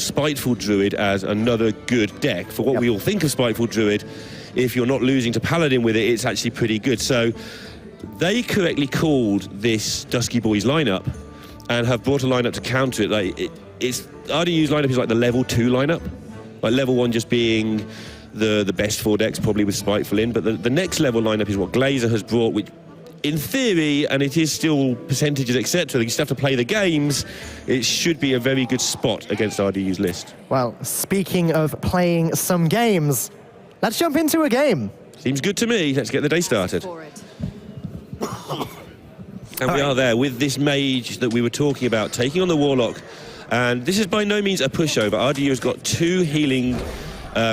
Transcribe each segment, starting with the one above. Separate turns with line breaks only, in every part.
Spiteful Druid as another good deck. For what we all think of Spiteful Druid, if you're not losing to Paladin with it, it's actually pretty good. So they correctly called this Dusky Boys lineup and have brought a lineup to counter it. Like it's RDU's lineup is like the level 2 lineup, like level 1 just being the best 4 decks, probably with Spiteful in, but the next level lineup is what Glaser has brought, which in theory, and it is still percentages, etc., you just have to play the games, it should be a very good spot against RDU's list.
Well, speaking of playing some games, let's jump into a game.
Seems good to me. Let's get the day started. And we are there with this mage that we were talking about, taking on the Warlock. And this is by no means a pushover. RDU has got 2 healing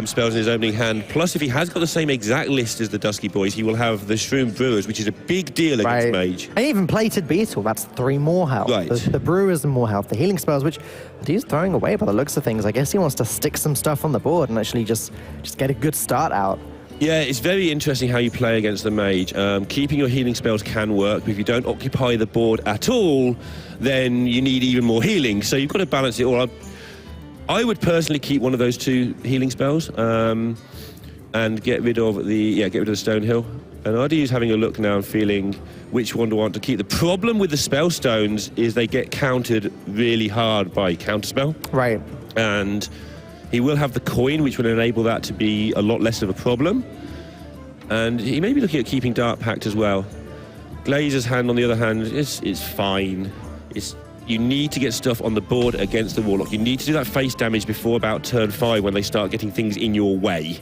spells in his opening hand. Plus, if he has got the same exact list as the Dusky Boys, he will have the Shroom Brewers, which is a big deal against Mage.
And even Plated Beetle, that's 3 more health.
Right.
The Brewers and more health. The healing spells, which he's throwing away by the looks of things. I guess he wants to stick some stuff on the board and actually just get a good start out.
Yeah, it's very interesting how you play against the Mage. Keeping your healing spells can work, but if you don't occupy the board at all, then you need even more healing. So you've got to balance it all up. I would personally keep one of those 2 healing spells and get rid of the Stonehill. And RDU's having a look now and feeling which one do I want to keep. The problem with the spell stones is they get countered really hard by counterspell. Right. And he will have the coin, which will enable that to be a lot less of a problem. And he may be looking at keeping Dark Pact as well. Glaser's hand, on the other hand, is fine. You need to get stuff on the board against the Warlock. You need to do that face damage before about turn 5 when they start getting things in your way.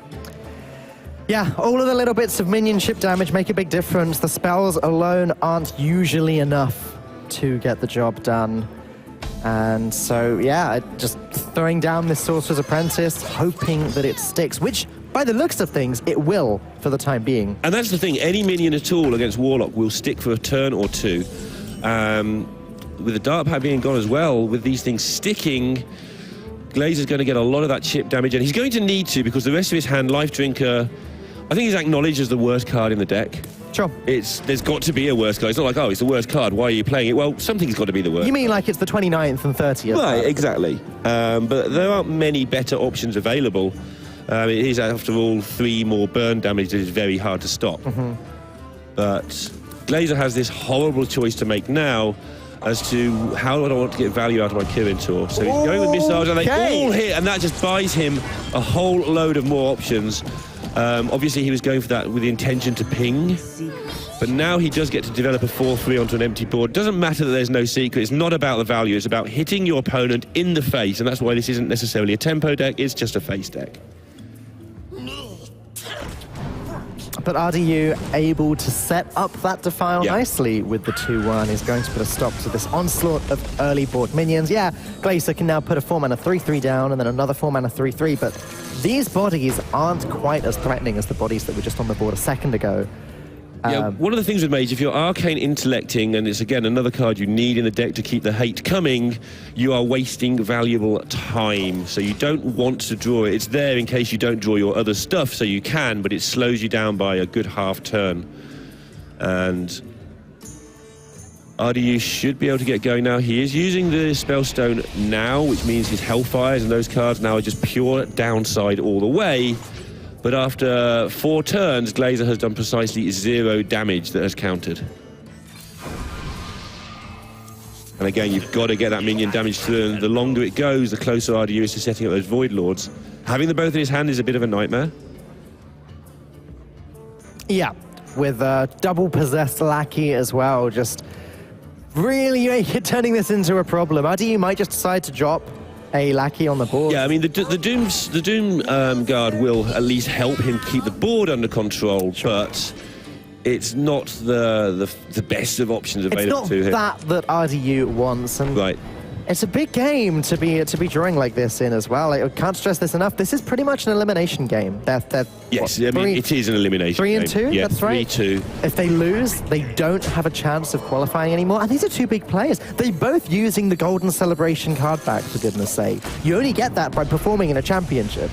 Yeah, all of the little bits of minionship damage make a big difference. The spells alone aren't usually enough to get the job done. And so, yeah, just throwing down this Sorcerer's Apprentice, hoping that it sticks, which, by the looks of things, it will for the time being. And that's the thing, any minion at all against Warlock will stick for a turn or 2. With the Dark Pact being gone as well, with these things sticking, Glaser's going to get a lot of that chip damage, and he's going to need to, because the rest of his hand, Life Drinker, I think he's acknowledged as the worst card in the deck. Sure. There's got to be a worst card. It's not like, oh, it's the worst card, why are you playing it? Well, something's got to be the worst. You mean like it's the 29th and 30th? Right, exactly. But there aren't many better options available. It is, after all, 3 more burn damage that is very hard to stop. But Glaser has this horrible choice to make now as to how do I want to get value out of my Kirin Tour. So he's going with missiles, and they all hit, and that just buys him a whole load of more options. Obviously, he was going for that with the intention to ping, but now he does get to develop a 4-3 onto an empty board. Doesn't matter that there's no secret. It's not about the value. It's about hitting your opponent in the face, and that's why this isn't necessarily a tempo deck. It's just a face deck. But RDU able to set up that Defile nicely with the 2-1 is going to put a stop to this onslaught of early board minions. Yeah, Glaser can now put a 4-mana 3-3 down and then another 4-mana 3-3, but these bodies aren't quite as threatening as the bodies that were just on the board a second ago. Yeah, one of the things with Mage, if you're Arcane Intellecting, and it's again another card you need in the deck to keep the hate coming, you are wasting valuable time. So you don't want to draw it. It's there in case you don't draw your other stuff, so you can, but it slows you down by a good half turn. And RDU should be able to get going now. He is using the Spellstone now, which means his Hellfires and those cards now are just pure downside all the way. But after 4 turns, Glaser has done precisely 0 damage that has countered. And again, you've got to get that minion damage through, and the longer it goes, the closer RDU is to setting up those Void Lords. Having them both in his hand is a bit of a nightmare. Yeah, with a double possessed Lackey as well, just really turning this into a problem. RDU might just decide to drop a Lackey on the board. Yeah, I mean, the Doom Guard will at least help him keep the board under control, but it's not the best of options available to him. It's not that RDU wants, and right. It's a big game to be drawing like this in as well. I can't stress this enough. This is pretty much an elimination game. Yes, I mean, it is an elimination game. 3-2, yeah, that's right. 3-2. If they lose, they don't have a chance of qualifying anymore. And these are 2 big players. They're both using the Golden Celebration card back, for goodness sake. You only get that by performing in a championship.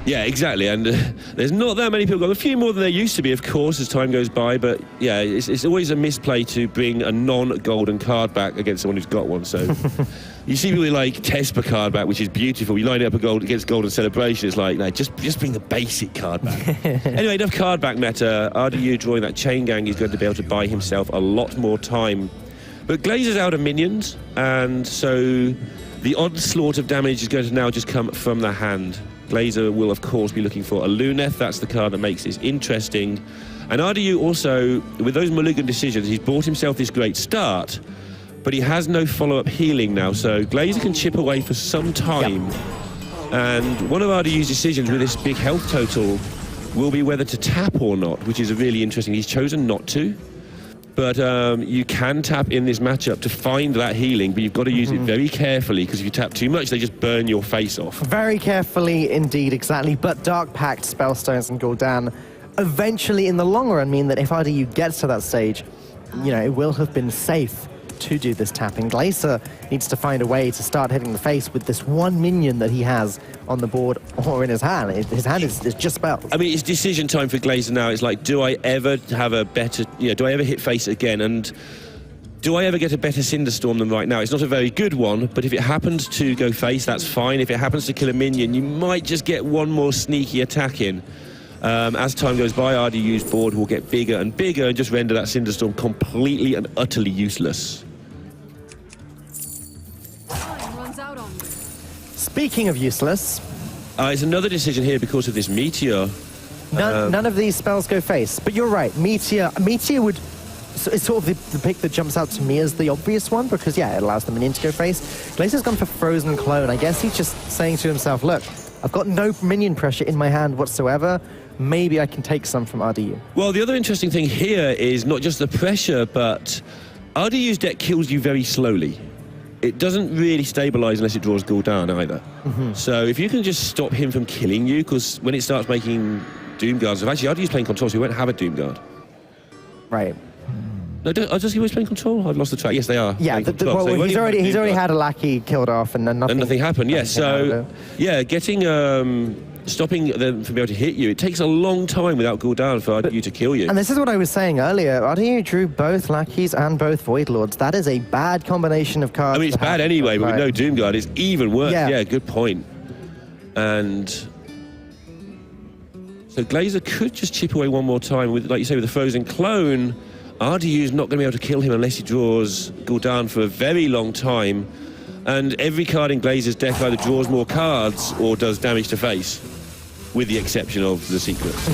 Yeah, exactly. And there's not that many people got a few more than there used to be, of course, as time goes by. But yeah, it's always a misplay to bring a non-golden card back against someone who's got one. So you see people like Tespa card back, which is beautiful. You line it up against Golden Celebration. It's like, no, just bring the basic card back. Anyway, enough card back meta. RDU drawing that Chain Gang is going to be able to buy himself a lot more time. But Glazer's out of minions, and so the onslaught of damage is going to now just come from the hand. Glaser will, of course, be looking for a Luneth. That's the card that makes this interesting. And RDU also, with those mulligan decisions, he's bought himself this great start, but he has no follow-up healing now, so Glaser can chip away for some time. Yep. And one of RDU's decisions with this big health total will be whether to tap or not, which is really interesting. He's chosen not to. But you can tap in this matchup to find that healing, but you've got to use it very carefully, because if you tap too much, they just burn your face off. Very
carefully indeed, exactly. But Dark Pact, Spellstones, and Gul'dan eventually, in the long run, mean that if RDU gets to that stage, you know, it will have been safe to do this tapping. Glaser needs to find a way to start hitting the face with this one minion that he has on the board or in his hand. His hand is just spells.
I mean, it's decision time for Glaser now. It's like, do I ever have a better, do I ever hit face again? And do I ever get a better Cinderstorm than right now? It's not a very good one, but if it happens to go face, that's fine. If it happens to kill a minion, you might just get one more sneaky attack in. As time goes by, RDU's board will get bigger and bigger and just render that Cinderstorm completely and utterly useless.
Speaking of useless,
it's another decision here because of this Meteor.
None of these spells go face, but you're right. Meteor would. So it's sort of the pick that jumps out to me as the obvious one, because yeah, it allows the minion to go face. Glaser's gone for Frozen Clone. I guess he's just saying to himself, look, I've got no minion pressure in my hand whatsoever. Maybe I can take some from RDU.
Well, the other interesting thing here is not just the pressure, but RDU's deck kills you very slowly. It doesn't really stabilize unless it draws Gul'dan either. So if you can just stop him from killing you, because when it starts making Doom Guards, actually RDU's playing Control, so he won't have a Doom Guard.
Right.
No, does he always play Control? I've lost the track. Yes, they are.
Yeah, well, so he's already had a lackey killed off, and then nothing
happened. Yeah, so yeah, getting stopping them from being able to hit you, it takes a long time without Gul'dan for RDU to kill you.
And this is what I was saying earlier. RDU drew both lackeys and both Void Lords. That is a bad combination of cards.
I mean, it's bad anyway, but with no Doom Guard, it's even worse. Yeah, good point. And so Glaser could just chip away one more time with, like you say, with the Frozen Clone. RDU's not going to be able to kill him unless he draws Gul'dan for a very long time. And every card in Glazer's deck either draws more cards or does damage to face, with the exception of the secrets.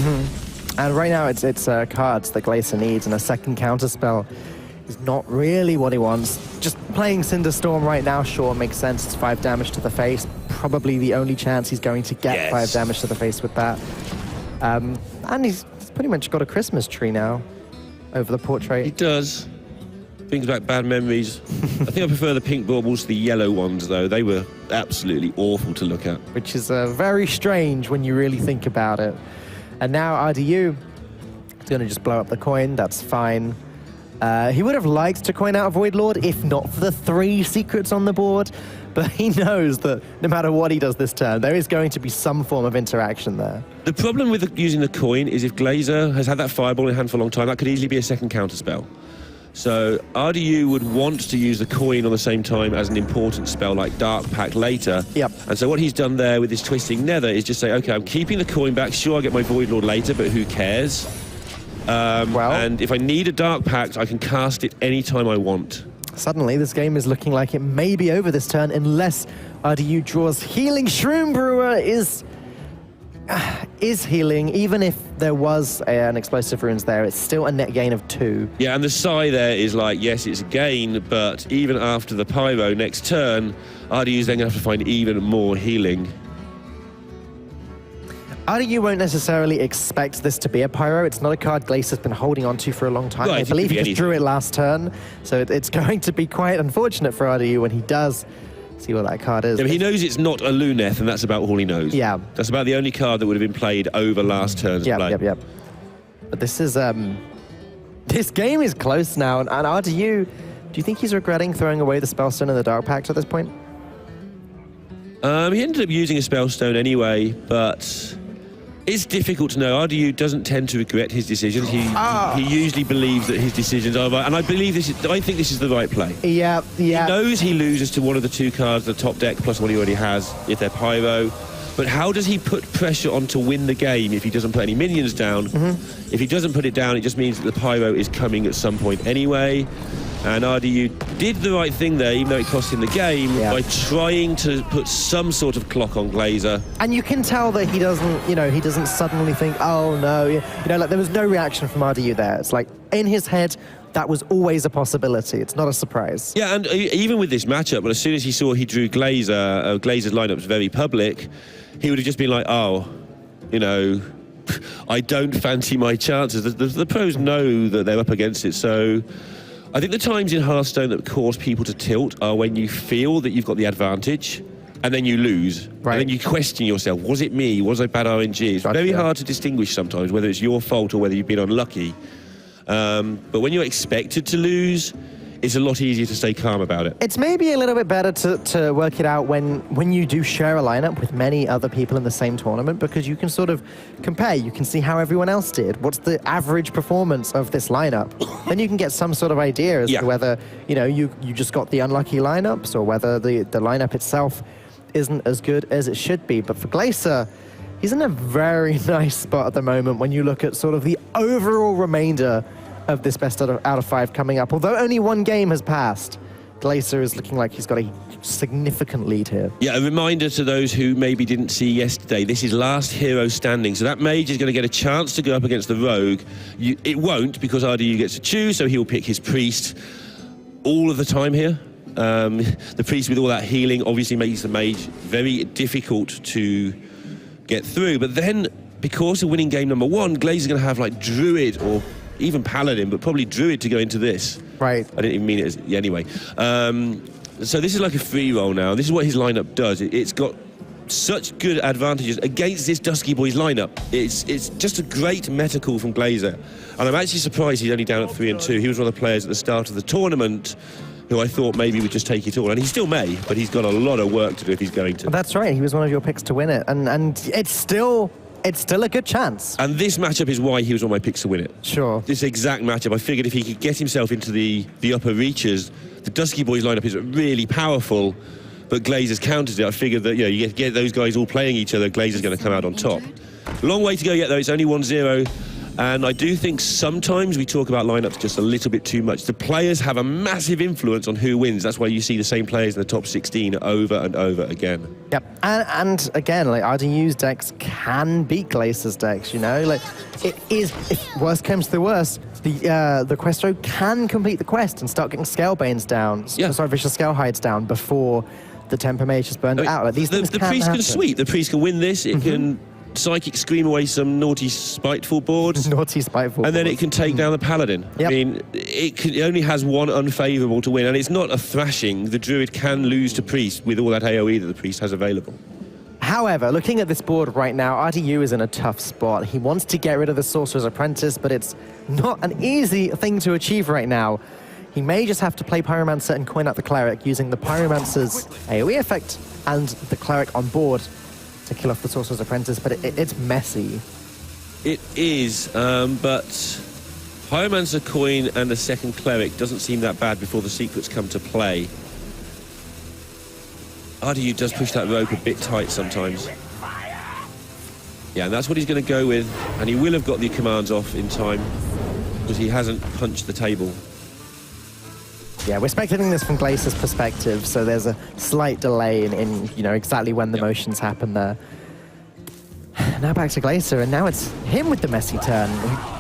And right now it's cards that Glaser needs, and a second counterspell is not really what he wants. Just playing Cinderstorm right now, sure, makes sense. It's 5 damage to the face. Probably the only chance he's going to get 5 damage to the face with that. And he's pretty much got a Christmas tree now over the portrait.
He does. Brings back bad memories. I think I prefer the pink baubles to the yellow ones, though. They were absolutely awful to look at.
Which is very strange when you really think about it. And now RDU is going to just blow up the coin. That's fine. He would have liked to coin out a Void Lord if not for the 3 secrets on the board. But he knows that no matter what he does this turn, there is going to be some form of interaction there.
The problem with using the coin is if Glaser has had that fireball in hand for a long time, that could easily be a second counterspell. So RDU would want to use the coin on the same time as an important spell like Dark Pact later.
Yep.
And so what he's done there with his Twisting Nether is just say, okay, I'm keeping the coin back. Sure, I'll get my Void Lord later, but who cares? And if I need a Dark Pact, I can cast it anytime I want.
Suddenly, this game is looking like it may be over this turn unless RDU draws Healing Shroom Brewer is healing. Even if there was an Explosive Runes there, it's still a net gain of 2.
Yeah, and the Psy there is like, yes, it's a gain, but even after the Pyro next turn, RDU's then going to have to find even more healing.
RDU won't necessarily expect this to be a Pyro. It's not a card Glaser's been holding on to for a long time.
Right,
I believe he just drew it last turn, so it's going to be quite unfortunate for RDU when he does see what that card is.
Yeah, but he knows it's not a Luneth, and that's about all he knows.
Yeah.
That's about the only card that would have been played over last turn's play.
Yep. But this is, this game is close now, and RDU, do you think he's regretting throwing away the Spellstone and the Dark Pact at this point?
He ended up using a Spellstone anyway, but It's difficult to know. RDU doesn't tend to regret his decisions. He usually believes that his decisions are right, and I think this is the right play.
Yeah.
He knows he loses to one of the two cards, the top deck plus one he already has, if they're Pyro. But how does he put pressure on to win the game if he doesn't put any minions down? If he doesn't put it down, it just means that the Pyro is coming at some point anyway. And RDU did the right thing there, even though it cost him the game, by trying to put some sort of clock on Glaser.
And you can tell that he doesn't suddenly think, oh no, like there was no reaction from RDU there. It's like in his head, that was always a possibility. It's not a surprise.
Yeah, and even with this matchup, but as soon as he saw he drew Glaser, Glaser's lineup was very public, he would have just been like, I don't fancy my chances. The pros know that they're up against it, so I think the times in Hearthstone that cause people to tilt are when you feel that you've got the advantage and then you lose.
Right.
And then you question yourself, was it me? Was I bad RNG? It's very hard to distinguish sometimes whether it's your fault or whether you've been unlucky. But when you're expected to lose, it's a lot easier to stay calm about it.
It's maybe a little bit better to work it out when you do share a lineup with many other people in the same tournament, because you can sort of compare. You can see how everyone else did. What's the average performance of this lineup? Then you can get some sort of idea as to whether you just got the unlucky lineups or whether the lineup itself isn't as good as it should be. But for Glaser, he's in a very nice spot at the moment when you look at sort of the overall remainder of this best out of 5 coming up. Although only one game has passed, Glaser is looking like he's got a significant lead here. Yeah,
a reminder to those who maybe didn't see yesterday, this is last hero standing, so that mage is going to get a chance to go up against the rogue. It won't, because RDU gets to choose, so he'll pick his priest all of the time here. The priest with all that healing obviously makes the mage very difficult to get through, but then because of winning game number 1, Glaser's going to have like Druid or even Paladin, but probably Druid to go into this.
Right.
I didn't even mean it as... Anyway. So this is like a free roll now. This is what his lineup does. It's got such good advantages against this Dusky Boys lineup. It's just a great meta call from Glaser. And I'm actually surprised he's only down at 3-2. He was one of the players at the start of the tournament who I thought maybe would just take it all. And he still may, but he's got a lot of work to do if he's going to.
That's right. He was one of your picks to win it. And it's still a good chance.
And this matchup is why he was on my picks to win it.
Sure.
This exact matchup, I figured if he could get himself into the upper reaches, the Dusky Boys lineup is really powerful, but Glaser's countered it. I figured that, you get those guys all playing each other, Glaser's going to come out on top. Long way to go yet, though. It's only 1-0. And I do think sometimes we talk about lineups just a little bit too much. The players have a massive influence on who wins. That's why you see the same players in the top 16 over and over again.
Yep. And again, like RDU's decks can beat Glaser's decks, Like, it is, if worst comes to the worst, the Questro can complete the quest and start getting Scalebanes down.
Yeah.
Sorry, Vicious Scalehides down before the Temper Mage is burned out. Like, these things
the priest
happen.
can sweep. The priest can win this. It can Psychic scream away some naughty, spiteful boards.
Naughty, spiteful
And then
boards.
it can take down the Paladin.
Yep.
I mean, it only has one unfavourable to win, and it's not a thrashing. The Druid can lose to Priest with all that AoE that the Priest has available.
However, looking at this board right now, RDU is in a tough spot. He wants to get rid of the Sorcerer's Apprentice, but it's not an easy thing to achieve right now. He may just have to play Pyromancer and coin out the Cleric using the Pyromancer's AoE effect and the Cleric on board to kill off the Sorcerer's Apprentice, but it's messy.
It is, but Pyromancer coin and a second Cleric doesn't seem that bad before the secrets come to play. RDU does push that rope a bit tight sometimes. Yeah, and that's what he's going to go with, and he will have got the commands off in time because he hasn't punched the table.
Yeah, we're spectating this from Glaser's perspective, so there's a slight delay in exactly when the motions happen there. Now back to Glaser, and now it's him with the messy turn.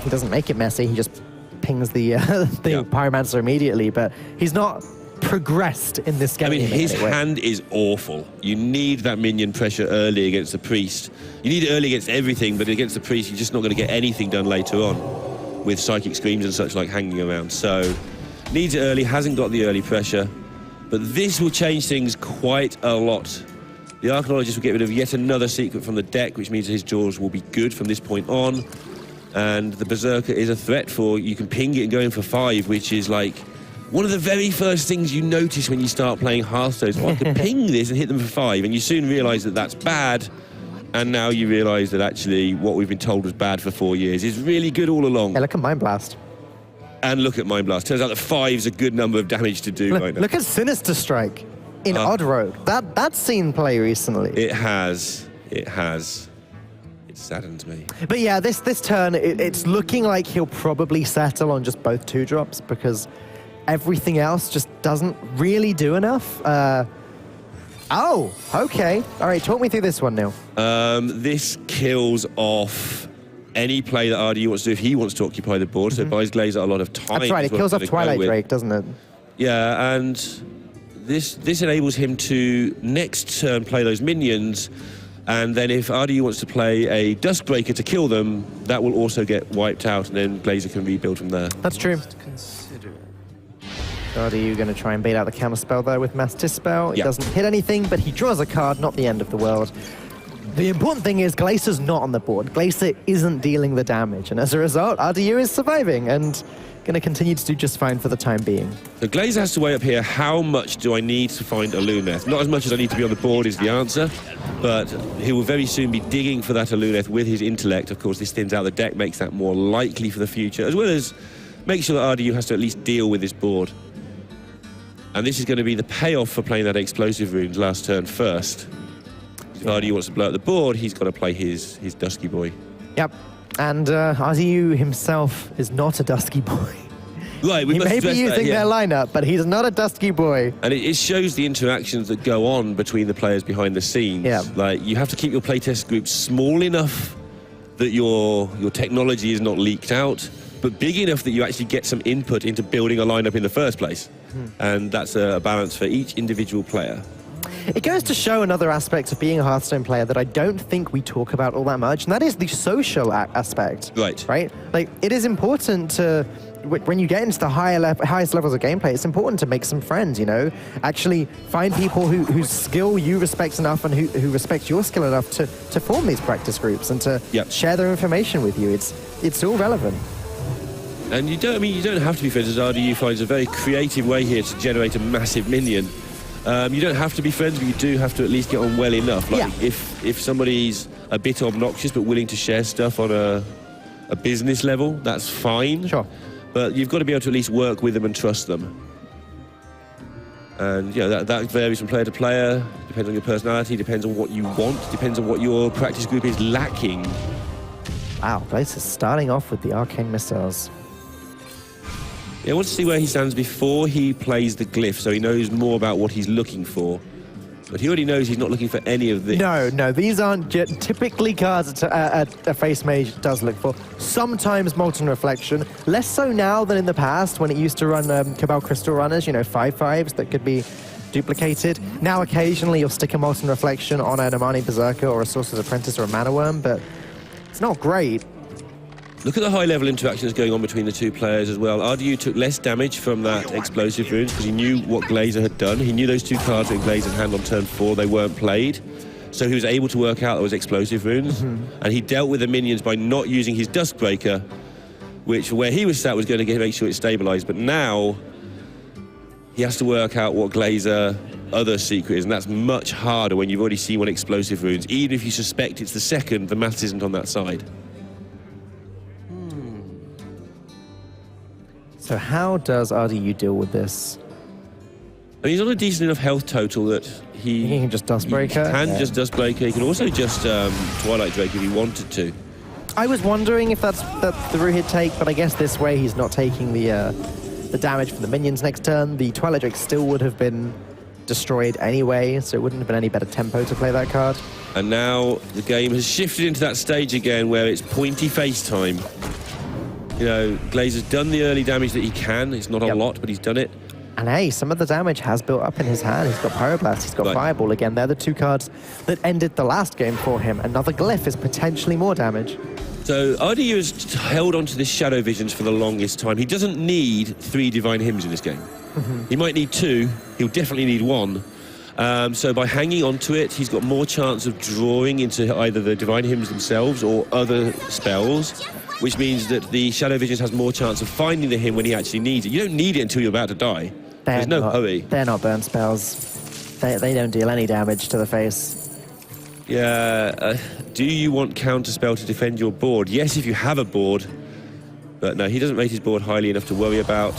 He doesn't make it messy, he just pings the Pyromancer immediately, but he's not progressed in this game.
I mean, his hand is awful. You need that minion pressure early against the Priest. You need it early against everything, but against the Priest, you're just not going to get anything done later on with Psychic Screams and such like hanging around. So needs it early, hasn't got the early pressure, but this will change things quite a lot. The Archaeologist will get rid of yet another secret from the deck, which means his jaws will be good from this point on, and the Berserker is a threat for, you can ping it and go in for 5, which is like one of the very first things you notice when you start playing Hearthstone. I can ping this and hit them for 5, and you soon realise that that's bad, And now you realise that actually what we've been told was bad for 4 years is really good all along.
Yeah, look at Mind Blast.
And look at Mind Blast. Turns out that 5's a good number of damage to do right now.
Look at Sinister Strike in Odd Road. That's seen play recently.
It has. It has. It saddens me.
But yeah, this turn, it's looking like he'll probably settle on just both 2-drops because everything else just doesn't really do enough. Oh, okay. All right, talk me through this one, Neil.
This kills off any play that RDU wants to do if he wants to occupy the board, so it buys Glaser a lot of time.
That's right, it kills off Twilight Drake, doesn't it?
Yeah, and this enables him to next turn play those minions, and then if RDU wants to play a Duskbreaker to kill them, that will also get wiped out, and then Glaser can rebuild from there.
That's true. RDU going to try and bait out the counterspell there with Mass Dispel. It doesn't hit anything, but he draws a card, not the end of the world. The important thing is Glacer's not on the board. Glacer isn't dealing the damage, and as a result, RDU is surviving and going to continue to do just fine for the time being.
So Glaser has to weigh up here, how much do I need to find a Luneth? Not as much as I need to be on the board is the answer, but he will very soon be digging for that Luneth with his intellect. Of course, this thins out the deck, makes that more likely for the future, as well as make sure that RDU has to at least deal with this board. And this is going to be the payoff for playing that Explosive Runes last turn first. If RDU wants to blow up the board, he's got to play his Dusky Boy.
Yep, and RDU himself is not a Dusky Boy.
Right, we
he
must
may be using
their
lineup, but he's not a Dusky Boy.
And it shows the interactions that go on between the players behind the scenes.
Yeah.
Like, you have to keep your playtest group small enough that your technology is not leaked out, but big enough that you actually get some input into building a lineup in the first place. And that's a balance for each individual player.
It goes to show another aspect of being a Hearthstone player that I don't think we talk about all that much, and that is the social aspect.
Right.
Right? Like, it is important to, when you get into the highest levels of gameplay, it's important to make some friends, you know? Actually find people whose skill you respect enough and who respect your skill enough to form these practice groups and to share their information with you. It's all relevant.
And you don't have to be friends, as RDU finds a very creative way here to generate a massive minion. You don't have to be friends, but you do have to at least get on well enough. Like, if somebody's a bit obnoxious but willing to share stuff on a business level, that's fine.
Sure.
But you've got to be able to at least work with them and trust them. And that varies from player to player, depends on your personality, depends on what you want, depends on what your practice group is lacking.
Wow, Glacer's starting off with the Arcane Missiles.
Yeah, I want to see where he stands before he plays the glyph, so he knows more about what he's looking for. But he already knows he's not looking for any of this. No, these aren't typically cards a face mage does look for. Sometimes Molten Reflection, less so now than in the past when it used to run Cabal Crystal Runners, 5/5s that could be duplicated. Now occasionally you'll stick a Molten Reflection on an Amani Berserker or a Sorcerer's Apprentice or a Mana Worm, but it's not great. Look at the high-level interactions going on between the two players as well. RDU took less damage from that Explosive Runes because he knew what Glaser had done. He knew those two cards in Glaser's hand on turn 4, they weren't played. So he was able to work out those Explosive Runes. And he dealt with the minions by not using his Duskbreaker, which, where he was sat, was going to make sure it stabilized. But now, he has to work out what Glaser other secret is, and that's much harder when you've already seen one Explosive Runes. Even if you suspect it's the second, the maths isn't on that side.
So how does RDU deal with this?
And he's on a decent enough health total that he
can just Duskbreaker.
He can just Duskbreaker. He can also just Twilight Drake if he wanted to.
I was wondering if that's the route he'd take, but I guess this way he's not taking the damage from the minions next turn. The Twilight Drake still would have been destroyed anyway, so it wouldn't have been any better tempo to play that card.
And now the game has shifted into that stage again where it's pointy face time. Glaser's done the early damage that he can. It's not a lot, but he's done it.
And hey, some of the damage has built up in his hand. He's got Pyroblast, he's got Fireball again. They're the two cards that ended the last game for him. Another Glyph is potentially more damage.
So RDU has held on to this Shadow Visions for the longest time. He doesn't need 3 Divine Hymns in this game. He might need 2. He'll definitely need 1. So by hanging on to it, he's got more chance of drawing into either the Divine Hymns themselves or other spells, which means that the Shadow Visions has more chance of finding the hymn when he actually needs it. You don't need it until you're about to die. There's no hurry.
They're not burn spells. They don't deal any damage to the face.
Yeah. Do you want Counterspell to defend your board? Yes, if you have a board. But no, he doesn't rate his board highly enough to worry about.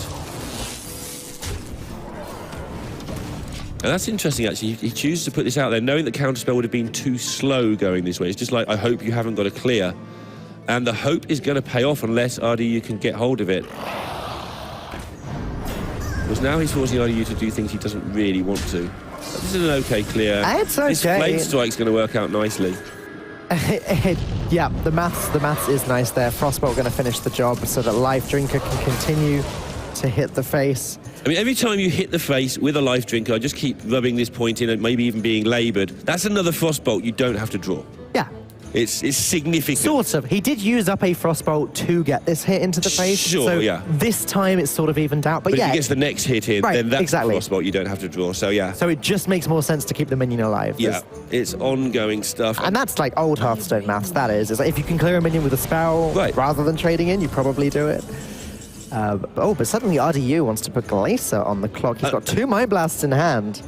And that's interesting, actually. He chooses to put this out there, knowing that Counterspell would have been too slow going this way. It's just like, I hope you haven't got a clear. And the hope is going to pay off unless RDU can get hold of it. Because now he's forcing RDU to do things he doesn't really want to. This is an okay clear.
It's okay.
This Flame Strike's going to work out nicely.
Yeah, the maths is nice there. Frostbolt going to finish the job so that Life Drinker can continue to hit the face.
I mean, every time you hit the face with a Life Drinker, I just keep rubbing this point in and maybe even being laboured. That's another Frostbolt you don't have to draw.
Yeah.
It's significant.
Sort of. He did use up a Frostbolt to get this hit into the face.
Sure,
so
yeah.
This time it's sort of evened out. But yeah,
if he gets the next hit in,
right,
then that's
exactly.
Frostbolt you don't have to draw. So yeah.
So it just makes more sense to keep the minion alive.
Yeah, it's ongoing stuff.
And that's like old Hearthstone maths, that is. It's like if you can clear a minion with a spell,
right,
rather than trading in, you probably do it. But suddenly RDU wants to put Glaser on the clock. He's got 2 Mind Blasts in hand.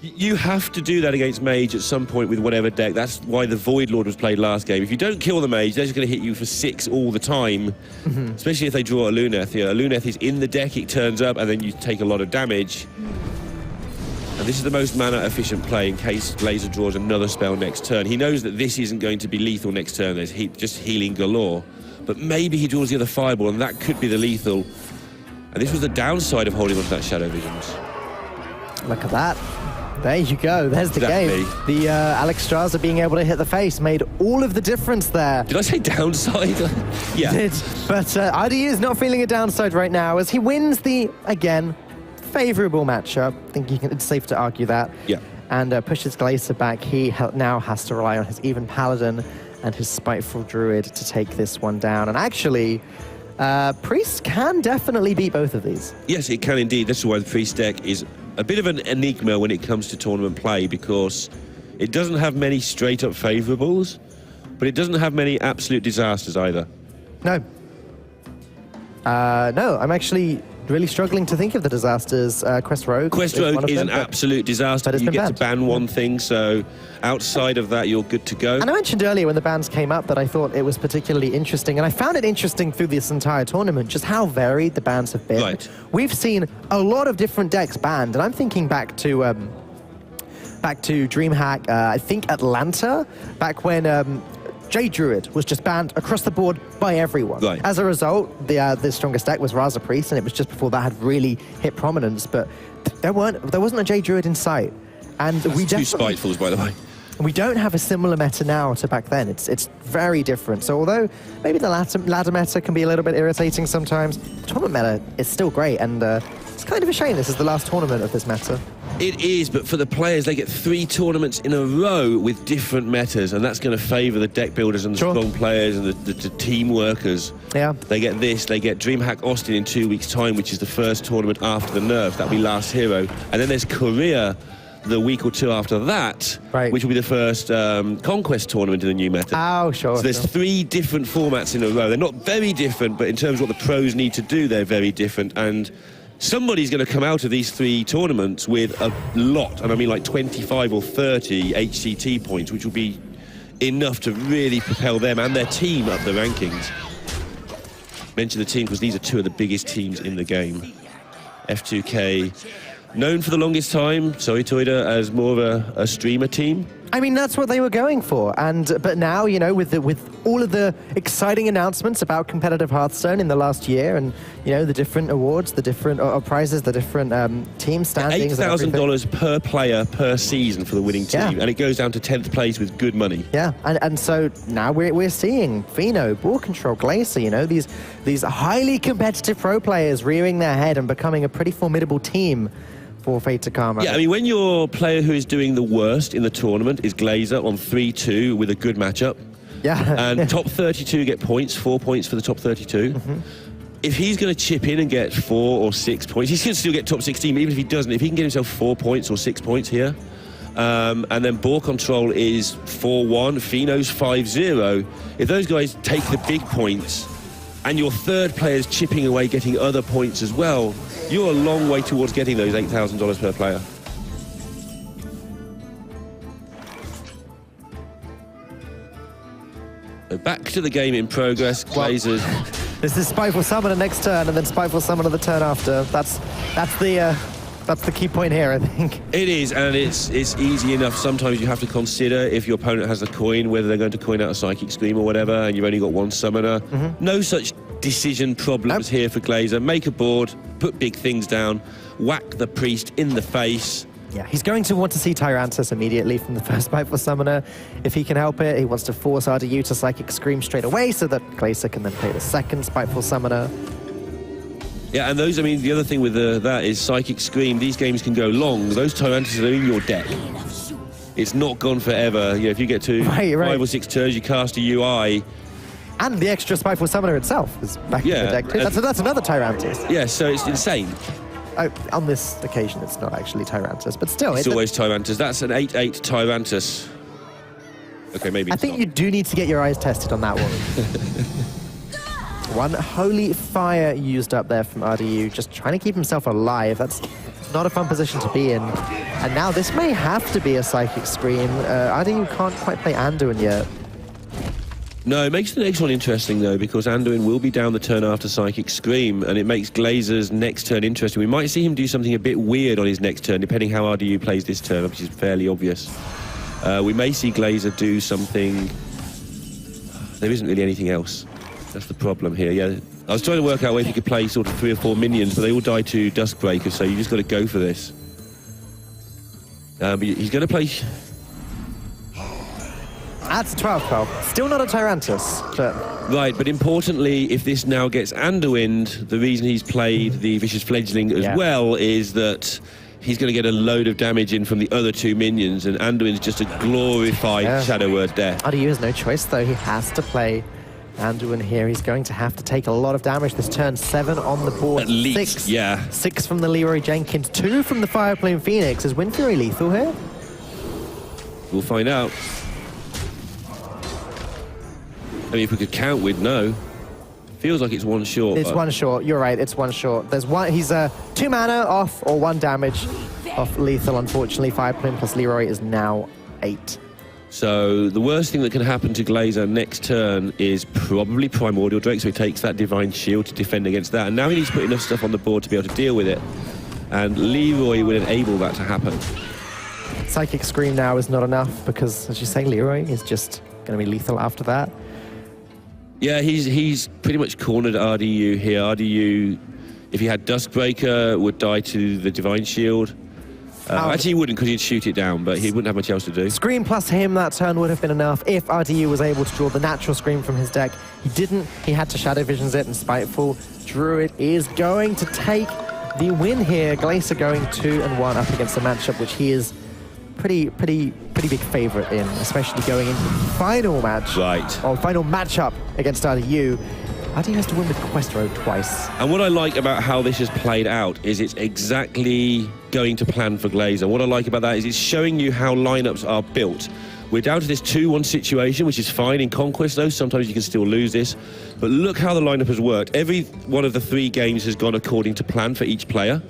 You have to do that against Mage at some point with whatever deck. That's why the Void Lord was played last game. If you don't kill the Mage, they're just going to hit you for 6 all the time, especially if they draw a Luneth. Yeah, a Luneth is in the deck, it turns up, and then you take a lot of damage. And this is the most mana-efficient play in case Glaser draws another spell next turn. He knows that this isn't going to be lethal next turn. There's just healing galore. But maybe he draws the other Fireball, and that could be the lethal. And this was the downside of holding onto that Shadow Visions. Look
at that. There you go. There's the game. The Alex Straza being able to hit the face made all of the difference there.
Did I say downside? Yeah.
Did. But RDU is not feeling a downside right now as he wins the, again, favourable matchup. I think it's safe to argue that.
Yeah.
And pushes Glaser back. He now has to rely on his Even Paladin and his Spiteful Druid to take this one down. And actually, Priest can definitely beat both of these.
Yes, it can indeed. This is why the Priest deck is a bit of an enigma when it comes to tournament play, because it doesn't have many straight-up favourables, but it doesn't have many absolute disasters either.
No. No, I'm actually really struggling to think of the disasters. Quest Rogue
is an absolute disaster. You get to ban one thing, so outside of that, you're good to go.
And I mentioned earlier when the bans came up that I thought it was particularly interesting, and I found it interesting through this entire tournament, just how varied the bans have been.
Right.
We've seen a lot of different decks banned, and I'm thinking back to Dreamhack, I think Atlanta, back when Jade Druid was just banned across the board by everyone.
Right.
As a result, the strongest deck was Raza Priest, and it was just before that had really hit prominence. But there wasn't a Jade Druid in sight, and
we two Spitefuls, by the way.
We don't have a similar meta now to back then. It's very different. So although maybe the ladder meta can be a little bit irritating sometimes, the tournament meta is still great, and it's kind of a shame this is the last tournament of this meta.
It is, but for the players, they get 3 tournaments in a row with different metas, and that's going to favour the deck builders and the strong players and the team workers.
Yeah.
They get this, they get Dreamhack Austin in 2 weeks' time, which is the first tournament after the nerf. That'll be Last Hero. And then there's Korea the week or 2 after that, which will be the first Conquest tournament in the new meta.
Oh, sure.
So there's 3 different formats in a row. They're not very different, but in terms of what the pros need to do, they're very different. And somebody's going to come out of these 3 tournaments with a lot, and I mean like 25 or 30 HCT points, which will be enough to really propel them and their team up the rankings. Mention the team because these are 2 of the biggest teams in the game. F2K, known for the longest time, Soitoida, as more of a streamer team.
I mean, that's what they were going for, but now, you know, with all of the exciting announcements about competitive Hearthstone in the last year, and you know, the different awards, the different prizes, the different team standings,
$8,000 per player per season for the winning team, and it goes down to 10th place with good money.
Yeah, and so now we're seeing Fino, Ball Control, Glaser, you know, these highly competitive pro players rearing their head and becoming a pretty formidable team for Fate to Karma.
Yeah, I mean, when your player who is doing the worst in the tournament is Glaser on 3-2 with a good matchup, and top 32 get points, 4 points for the top 32. If he's going to chip in and get 4 or 6 points, he can still get top 16, even if he doesn't. If he can get himself 4 points or 6 points here, and then Ball Control is 4-1, Fino's 5-0, if those guys take the big points, and your third player's chipping away getting other points as well, you're a long way towards getting those $8,000 per player. Back to the game in progress. Glazers.
This is Spiteful Summoner next turn, and then Spiteful Summoner the turn after. That's the key point here, I think.
It is, and it's easy enough. Sometimes you have to consider if your opponent has a coin, whether they're going to coin out a Psychic Scream or whatever, and you've only got one summoner. No such decision problems here for Glaser. Make a board, put big things down, whack the priest in the face.
Yeah, he's going to want to see Tyrantus immediately from the first Spiteful Summoner. If he can help it, he wants to force RDU to Psychic Scream straight away so that Glaser can then play the second Spiteful Summoner.
Yeah, and those, I mean, the other thing with that is Psychic Scream. These games can go long. Those Tyrantuses are in your deck. It's not gone forever. You know, if you get to 5 or 6 turns, you cast a UI.
And the extra Spiteful Summoner itself is back in the deck too. That's another Tyrantus.
Yeah, so it's insane.
On this occasion, it's not actually Tyrantus, but still.
It's always Tyrantus. That's an 8/8 Tyrantus. Okay, maybe
I think you do need to get your eyes tested on that one. One Holy Fire used up there from RDU, just trying to keep himself alive. That's not a fun position to be in. And now this may have to be a Psychic Scream. RDU can't quite play Anduin yet.
No, it makes the next one interesting, though, because Anduin will be down the turn after Psychic Scream, and it makes Glazer's next turn interesting. We might see him do something a bit weird on his next turn, depending how RDU plays this turn, which is fairly obvious. We may see Glaser do something... There isn't really anything else. That's the problem here, yeah. I was trying to work out if you could play sort of 3 or 4 minions, but they all die to Duskbreaker, so you just got to go for this. But he's going to play...
That's a 12-12. Still not a Tyrantus, but...
Right, but importantly, if this now gets Anduined, the reason he's played the Vicious Fledgling as well is that he's going to get a load of damage in from the other 2 minions, and Anduin's just a glorified Shadow Word death.
RDU has no choice, though. He has to play Anduin here. He's going to have to take a lot of damage this turn. 7 on the board.
At least,
6.
yeah.
6 from the Leroy Jenkins, 2 from the Fireplane Phoenix. Is Wind Fury lethal here?
We'll find out. I mean, if we could count with no. Feels like it's one short.
It's one short. You're right. It's one short. There's one. He's 2 mana off or 1 damage off lethal. Unfortunately, Fireplane plus Leroy is now 8.
So the worst thing that can happen to Glaser next turn is probably Primordial Drake. So he takes that Divine Shield to defend against that, and now he needs to put enough stuff on the board to be able to deal with it. And Leroy will enable that to happen.
Psychic Scream now is not enough because, as you say, Leroy is just going to be lethal after that.
Yeah, he's pretty much cornered RDU here. RDU, if he had Duskbreaker, would die to the Divine Shield. Actually, he wouldn't because he'd shoot it down, but he wouldn't have much else to do.
Scream plus him, that turn would have been enough if RDU was able to draw the natural Scream from his deck. He didn't. He had to Shadow Visions it, and Spiteful Druid is going to take the win here. Glaser going 2-1 up against a matchup which he is pretty big favorite in, especially going into the final match.
Right.
Or final matchup against RDU. RDU has to win with Quest Road twice.
And what I like about how this has played out is it's exactly going to plan for Glaser. What I like about that is it's showing you how lineups are built. We're down to this 2-1 situation, which is fine in Conquest, though. Sometimes you can still lose this. But look how the lineup has worked. Every one of the 3 games has gone according to plan for each player.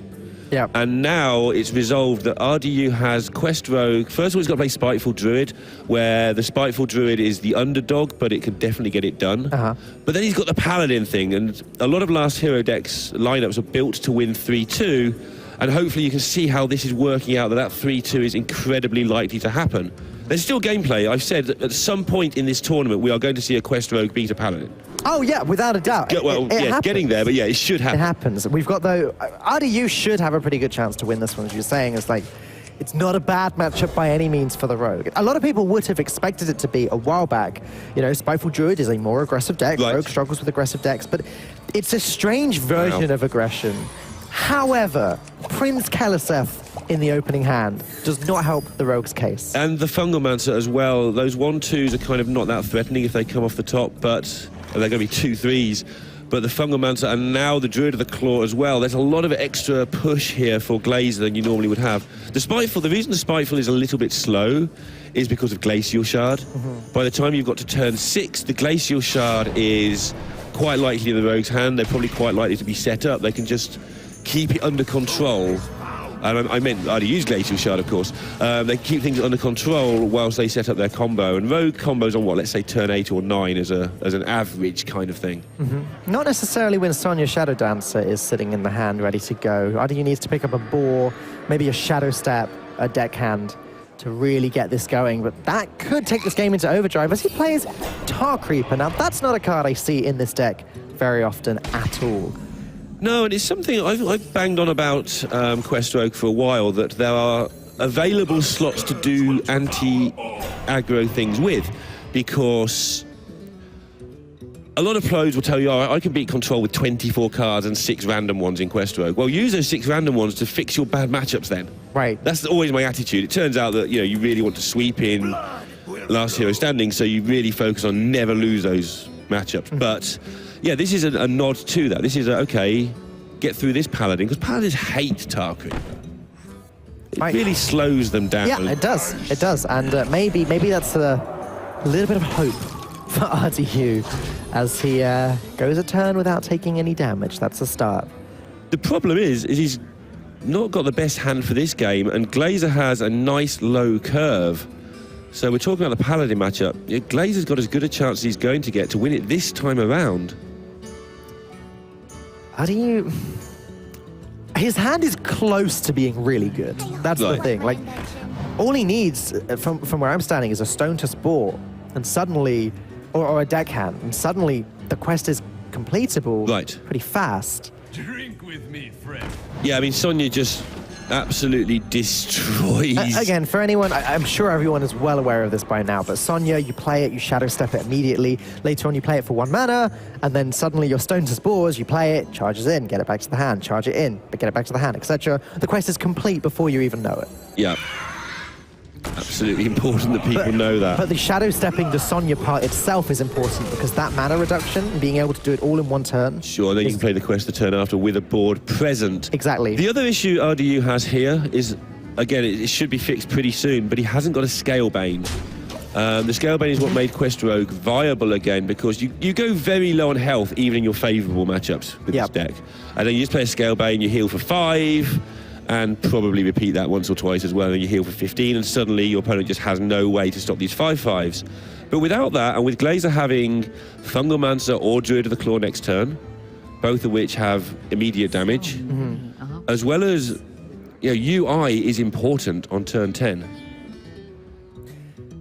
Yeah.
And now it's resolved that RDU has Quest Rogue. First of all, he's got to play Spiteful Druid, where the Spiteful Druid is the underdog, but it can definitely get it done. But then he's got the Paladin thing, and a lot of Last Hero decks lineups are built to win 3-2, and hopefully you can see how this is working out, that 3-2 is incredibly likely to happen. There's still gameplay. I've said that at some point in this tournament, we are going to see a Quest Rogue beat a Paladin.
Oh, yeah, without a doubt.
Well, yeah, getting there, but yeah, it should happen.
It happens. We've got, though, RDU should have a pretty good chance to win this one, as you're saying. It's like, it's not a bad matchup by any means for the Rogue. A lot of people would have expected it to be a while back. You know, Spiteful Druid is a more aggressive deck. Right. Rogue struggles with aggressive decks, but it's a strange version of aggression. However, Prince Keleseth in the opening hand does not help the Rogue's case.
And the Fungalmancer as well. Those 1-2s are kind of not that threatening if they come off the top, but they're going to be 2-3s. But the Fungalmancer and now the Druid of the Claw as well. There's a lot of extra push here for Glaser than you normally would have. The reason the Spiteful is a little bit slow is because of Glacial Shard. By the time you've got to turn 6, the Glacial Shard is quite likely in the Rogue's hand. They're probably quite likely to be set up. They can just keep it under control. And I meant RDU's Glacial Shard, of course. They keep things under control whilst they set up their combo. And Rogue combos on what, let's say turn 8 or 9 as an average kind of thing.
Not necessarily when Sonya Shadow Dancer is sitting in the hand ready to go. RDU needs to pick up a boar, maybe a Shadow Step, a deckhand to really get this going. But that could take this game into overdrive as he plays Tar Creeper. Now, that's not a card I see in this deck very often at all.
No, and it's something I've banged on about Quest Rogue for a while, that there are available slots to do anti-aggro things with, because a lot of pros will tell you, oh, I can beat control with 24 cards and 6 random ones in Quest Rogue. Well, use those 6 random ones to fix your bad matchups then.
Right.
That's always my attitude. It turns out that, you know, you really want to sweep in last hero standing, so you really focus on never lose those matchups. But yeah, this is a nod to that. This is okay, get through this Paladin, because Paladins hate Tar Creeper. It really slows them down.
Yeah, it does. It does. And maybe that's a little bit of hope for RDU as he goes a turn without taking any damage. That's a start.
The problem is he's not got the best hand for this game, and Glaser has a nice low curve. So we're talking about the Paladin matchup. Yeah, Glaser's got as good a chance as he's going to get to win it this time around. RDU...
His hand is close to being really good. That's the thing. Like, all he needs, from where I'm standing, is a Stone to Spore, and suddenly, or a deckhand, and suddenly the quest is completable pretty fast.
Drink with me, friend.
Yeah, I mean, Sonya just absolutely destroys.
Again, for anyone, I'm sure everyone is well aware of this by now, but Sonya, you play it, you Shadow Step it immediately. Later on, you play it for 1 mana, and then suddenly you're Stone to Spores, you play it, charges in, get it back to the hand, charge it in, but get it back to the hand, etc. The quest is complete before you even know it.
Yeah. Absolutely important that people know that.
But the Shadow Stepping the Sonya part itself is important, because that mana reduction, and being able to do it all in one turn.
Sure, then you can play the quest the turn after with a board present.
Exactly.
The other issue RDU has here is, again, it should be fixed pretty soon, but he hasn't got a Scalebane. The Scalebane is what made Quest Rogue viable again, because you go very low on health, even in your favourable matchups with this deck. And then you just play a Scalebane, you heal for 5, and probably repeat that once or twice as well, and you heal for 15, and suddenly your opponent just has no way to stop these 5/5s. But without that, and with Glaser having Fungalmancer or Druid of the Claw next turn, both of which have immediate damage, as well as, you know, UI is important on turn 10.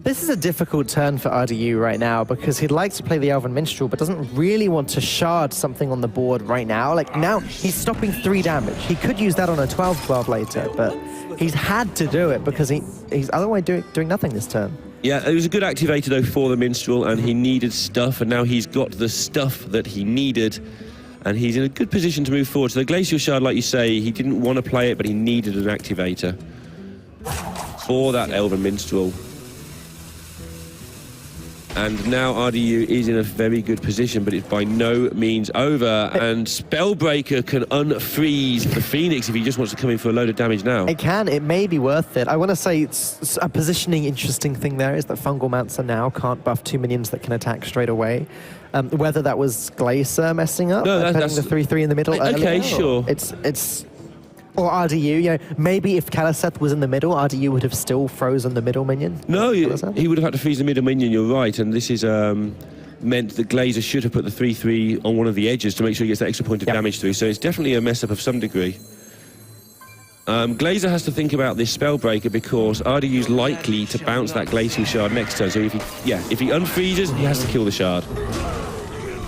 This is a difficult turn for RDU right now, because he'd like to play the Elven Minstrel, but doesn't really want to shard something on the board right now. Like, now he's stopping 3 damage. He could use that on a 12/12 later, but he's had to do it because he's otherwise doing nothing this turn.
Yeah, it was a good activator, though, for the Minstrel, and he needed stuff, and now he's got the stuff that he needed, and he's in a good position to move forward. So the Glacial Shard, like you say, he didn't want to play it, but he needed an activator for that Elven Minstrel. And now RDU is in a very good position, but it's by no means over. And Spellbreaker can unfreeze the Phoenix if he just wants to come in for a load of damage now.
It can. It may be worth it. I want to say it's a positioning interesting thing there is that Fungalmancer now can't buff 2 minions that can attack straight away. Whether that was Glaser messing up, putting the 3/3 in the middle earlier,
okay, sure.
It's or RDU, you know, maybe if Kalaseth was in the middle, RDU would have still frozen the middle minion.
No, he would have had to freeze the middle minion, you're right, and this is meant that Glaser should have put the 3/3 on one of the edges to make sure he gets that extra point of damage through, so it's definitely a mess-up of some degree. Glaser has to think about this Spellbreaker because RDU's likely to bounce that Glacial Shard next turn, so if he unfreezes, he has to kill the Shard.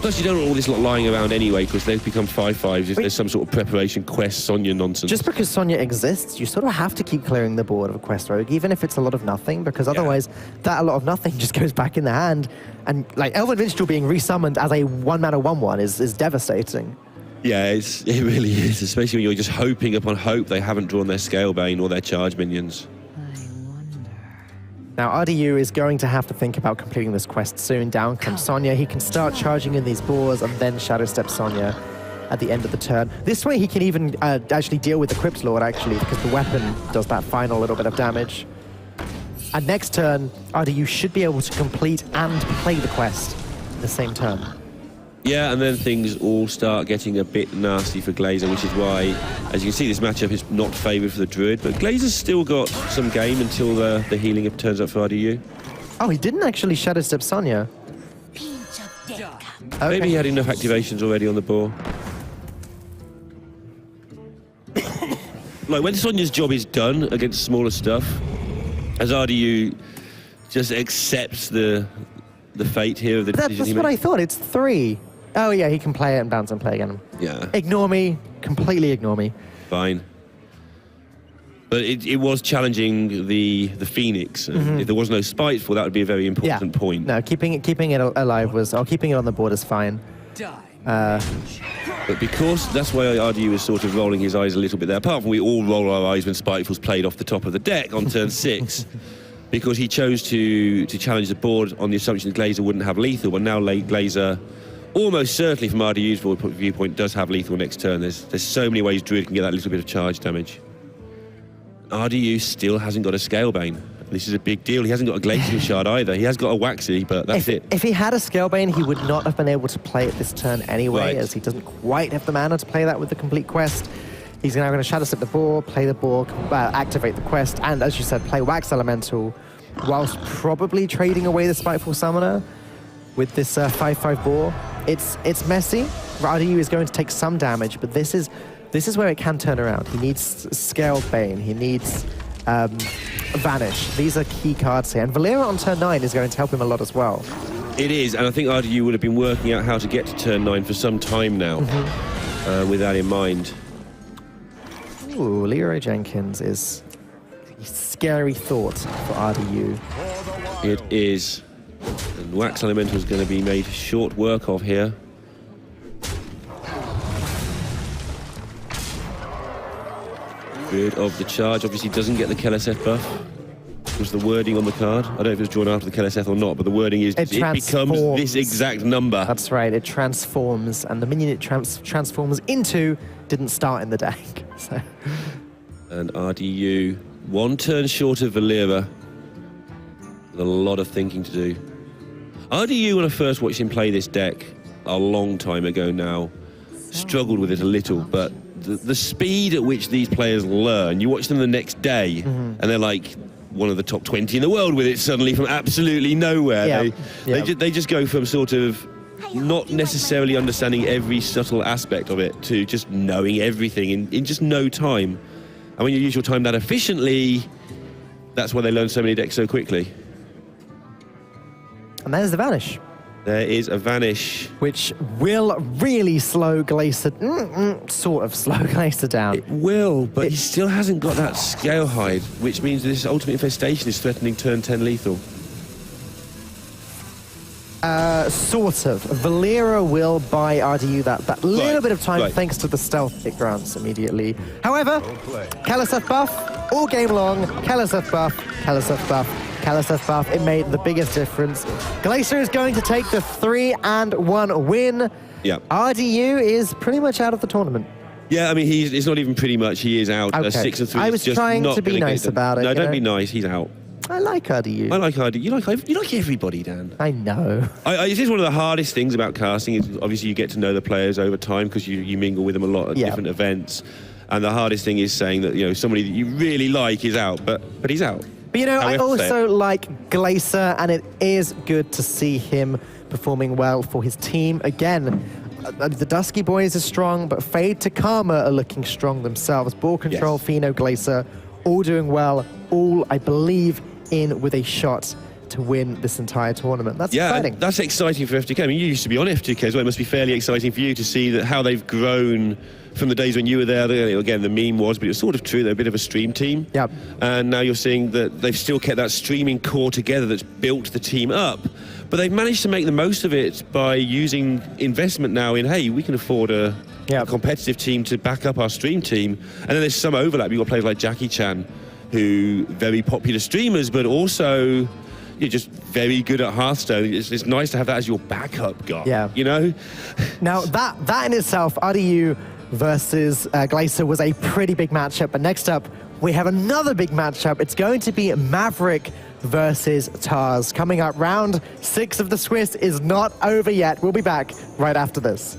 Plus, you don't want all this lot lying around anyway, because they've become 5/5s if there's some sort of preparation quest Sonya nonsense.
Just because Sonya exists, you sort of have to keep clearing the board of a quest rogue, even if it's a lot of nothing, because otherwise that a lot of nothing just goes back in the hand. And like Elven Minstrel being resummoned as a 1-mana 1/1 is devastating.
Yeah, it really is, especially when you're just hoping upon hope they haven't drawn their Scalebane or their charge minions.
Now, RDU is going to have to think about completing this quest soon. Down comes Sonya. He can start charging in these boars and then Shadow Step Sonya at the end of the turn. This way he can even actually deal with the Crypt Lord, actually, because the weapon does that final little bit of damage. And next turn, RDU should be able to complete and play the quest in the same turn.
Yeah, and then things all start getting a bit nasty for Glaser, which is why, as you can see, this matchup is not favoured for the Druid, but Glaser's still got some game until the healing turns up for RDU.
Oh, he didn't actually Shadow Step Sonya. Okay.
Maybe he had enough activations already on the board. Like, when Sonya's job is done against smaller stuff, as RDU just accepts the fate here of the decision
That's
he
what
made.
I thought. It's 3. Oh, yeah, he can play it and bounce and play again.
Yeah.
Ignore me. Completely ignore me.
Fine. But it was challenging the Phoenix. And if there was no Spiteful, that would be a very important point.
No, keeping it alive was, or keeping it on the board is fine.
But because that's why RDU is sort of rolling his eyes a little bit there, apart from we all roll our eyes when Spiteful's played off the top of the deck on turn 6, because he chose to challenge the board on the assumption that Glaser wouldn't have lethal, but now Glaser, almost certainly from RDU's viewpoint, does have lethal next turn. There's so many ways Druid can get that little bit of charge damage. RDU still hasn't got a Scalebane. This is a big deal. He hasn't got a Glacial Shard either. He has got a Waxy, but that's it.
If he had a Scalebane, he would not have been able to play it this turn anyway, as he doesn't quite have the mana to play that with the complete quest. He's now going to Shadow Step the board, play the board, activate the quest, and as you said, play Wax Elemental, whilst probably trading away the Spiteful Summoner with this 5/5 board. It's messy. RDU is going to take some damage, but this is where it can turn around. He needs Scalebane. He needs Vanish. These are key cards here. And Valera on turn 9 is going to help him a lot as well.
It is, and I think RDU would have been working out how to get to turn 9 for some time now, with that in mind.
Ooh, Leroy Jenkins is a scary thought for RDU.
It is. And Wax Elemental is going to be made short work of here. Good of the charge. Obviously doesn't get the Keleseth buff. Was the wording on the card? I don't know if it was drawn after the Keleseth or not, but the wording is it becomes this exact number.
That's right, it transforms, and the minion it transforms into didn't start in the deck. So.
And RDU, one turn short of Valera, with a lot of thinking to do. RDU, when I first watched him play this deck a long time ago now, struggled with it a little, but the speed at which these players learn, you watch them the next day, and they're like one of the top 20 in the world with it suddenly from absolutely nowhere. They just go from sort of not necessarily understanding every subtle aspect of it to just knowing everything in just no time. And when you use your time that efficiently, that's why they learn so many decks so quickly.
And there's the Vanish.
There is a Vanish.
Which will really slow Glaser, sort of slow Glaser down.
It will, but he still hasn't got that Scale Hide, which means this Ultimate Infestation is threatening turn 10 lethal.
Sort of. Valera will buy RDU that little bit of time thanks to the stealth it grants immediately. However, Keleseth buff, all game long, Keleseth buff, Keleseth buff, Keleseth buff. It made the biggest difference. Glaser is going to take the 3-1 win.
Yeah.
RDU is pretty much out of the tournament.
Yeah, I mean, it's not even pretty much. He is out.
Okay.
6-3.
I was
just
trying
not
to be nice about it.
No, don't
know?
be nice. He's out.
I like RDU.
I like RDU. You like everybody, Dan.
I know.
This is one of the hardest things about casting. Is obviously you get to know the players over time because you mingle with them a lot at different events. And the hardest thing is saying that somebody that you really like is out, but he's out.
But I also like Glaser, and it is good to see him performing well for his team. Again, the Dusky Boys are strong, but Fade to Karma are looking strong themselves. Ball Control, Fino, Glaser, all doing well, all, I believe, in with a shot to win this entire tournament. That's exciting.
That's exciting for FTK. I mean, you used to be on FTK as well. It must be fairly exciting for you to see that how they've grown from the days when you were there. Again, the meme was, but it was sort of true. They're a bit of a stream team.
Yep.
And now you're seeing that they've still kept that streaming core together that's built the team up. But they've managed to make the most of it by using investment now in, hey, we can afford a competitive team to back up our stream team. And then there's some overlap. You've got players like Jackie Chan, who very popular streamers, but also you're just very good at Hearthstone. It's nice to have that as your backup guy.
Yeah.
You know?
Now, that in itself, RDU versus Glaser was a pretty big matchup. But next up, we have another big matchup. It's going to be Maverick versus Tars. Coming up, round 6 of the Swiss is not over yet. We'll be back right after this.